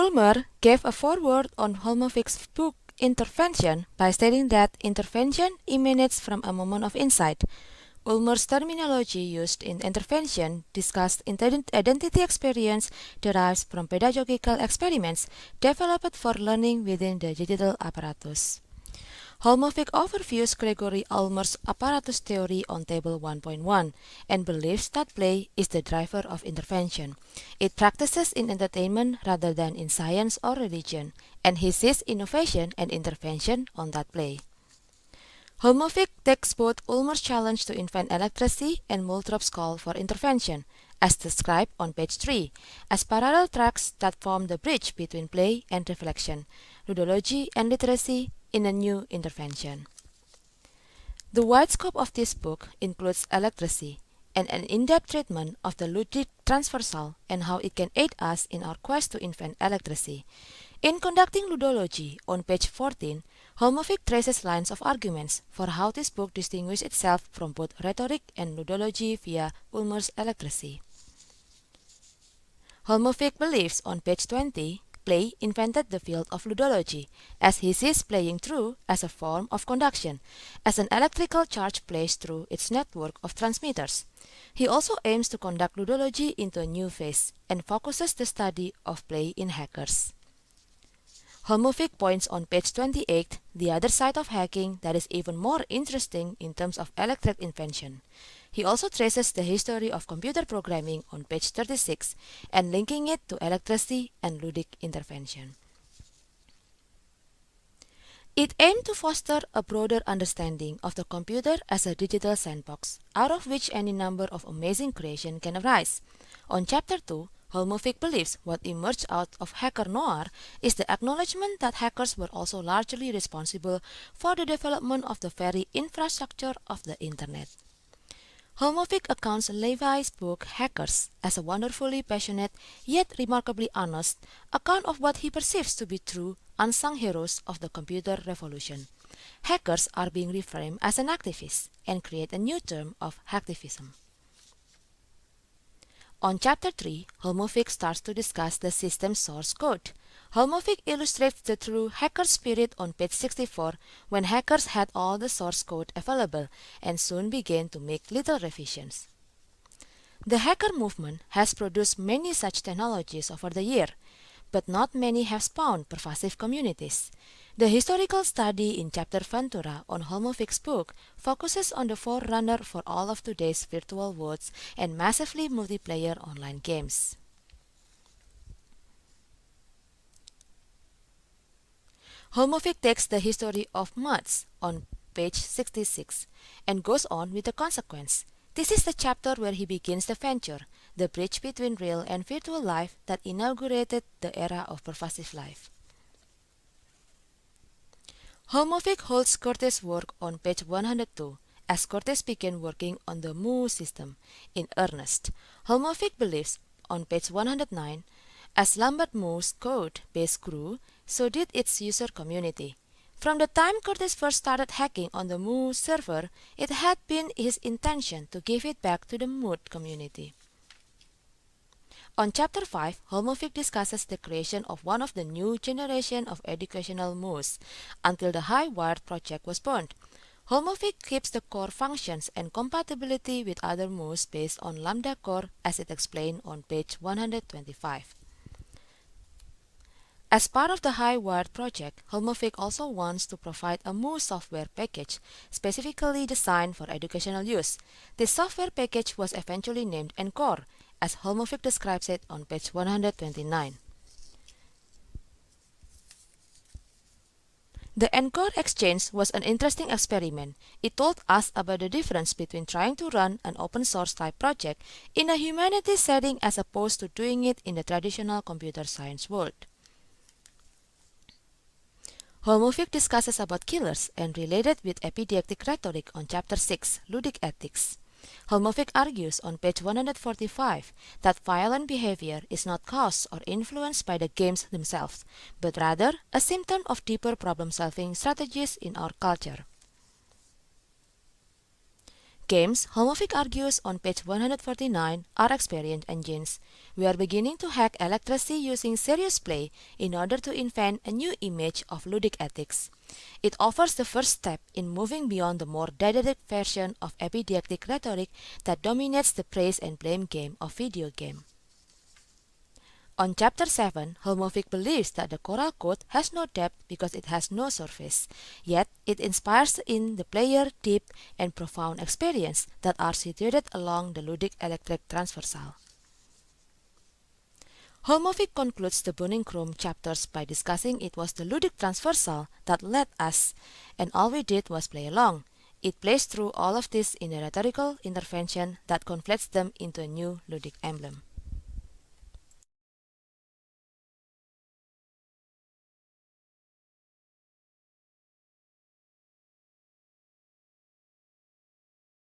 Ulmer gave a foreword on Holmevik's book Intervention by stating that intervention emanates from a moment of insight. Ulmer's terminology used in intervention discussed identity experience derives from pedagogical experiments developed for learning within the digital apparatus. Holmevik overviews Gregory Ulmer's apparatus theory on Table 1.1 and believes that play is the driver of intervention. It practices in entertainment rather than in science or religion, and he sees innovation and intervention on that play. Holmevik takes both Ulmer's challenge to invent electricity and Moultrop's call for intervention, as described on page 3, as parallel tracks that form the bridge between play and reflection, ludology and literacy, in a new intervention. The wide scope of this book includes electricity and an in-depth treatment of the ludic transversal and how it can aid us in our quest to invent electricity. In conducting ludology, on page 14, Holmevik traces lines of arguments for how this book distinguishes itself from both rhetoric and ludology via Ulmer's electricity. Holmevik believes on page 20, play invented the field of ludology, as he sees playing through as a form of conduction, as an electrical charge plays through its network of transmitters. He also aims to conduct ludology into a new phase, and focuses the study of play in hackers. Holmevik points on page 28 the other side of hacking that is even more interesting in terms of electric invention. He also traces the history of computer programming on page 36 and linking it to electricity and ludic intervention. It aimed to foster a broader understanding of the computer as a digital sandbox, out of which any number of amazing creations can arise. On chapter 2, Holmevik believes what emerged out of hacker noir is the acknowledgement that hackers were also largely responsible for the development of the very infrastructure of the Internet. Holmevik accounts Levi's book Hackers as a wonderfully passionate yet remarkably honest account of what he perceives to be true unsung heroes of the computer revolution. Hackers are being reframed as an activist and create a new term of hacktivism. On chapter 3, Holmevik starts to discuss the system source code. Holmevik illustrates the true hacker spirit on page 64 when hackers had all the source code available and soon began to make little revisions. The hacker movement has produced many such technologies over the year, but not many have spawned pervasive communities. The historical study in chapter Ventura on Holmevik's book focuses on the forerunner for all of today's virtual worlds and massively multiplayer online games. Holmevik takes the history of mods on page 66 and goes on with the consequence. This is the chapter where he begins the venture, the bridge between real and virtual life that inaugurated the era of pervasive life. Holmevik holds Curtis' work on page 102 as Curtis began working on the Mu system in earnest. Holmevik believes on page 109, as Lambert Mu's code base grew, so did its user community. From the time Curtis first started hacking on the Mu server, it had been his intention to give it back to the Mood community. On chapter 5, Holmevik discusses the creation of one of the new generation of educational Mus until the High-Wired project was born. Holmevik keeps the core functions and compatibility with other Mus based on Lambda core as it explained on page 125. As part of the High-Wired project, Holmevik also wants to provide a Mu software package specifically designed for educational use. This software package was eventually named Encore, as Holmevik describes it on page 129. The Encore Exchange was an interesting experiment. It told us about the difference between trying to run an open source type project in a humanities setting as opposed to doing it in the traditional computer science world. Holmevik discusses about killers and related with epidectic rhetoric on chapter 6, Ludic Ethics. Holmevik argues on page 145 that violent behavior is not caused or influenced by the games themselves, but rather a symptom of deeper problem-solving strategies in our culture. Games, Holmevik argues on page 149, are experience engines. We are beginning to hack electricity using serious play in order to invent a new image of ludic ethics. It offers the first step in moving beyond the more didactic version of epididactic rhetoric that dominates the praise and blame game of video game. On Chapter 7, Holmevik believes that the choral code has no depth because it has no surface, yet it inspires in the player deep and profound experience that are situated along the ludic electric transversal. Holmevik concludes the Burning Chrome chapters by discussing it was the ludic transversal that led us, and all we did was play along. It plays through all of this in a rhetorical intervention that conflates them into a new ludic emblem.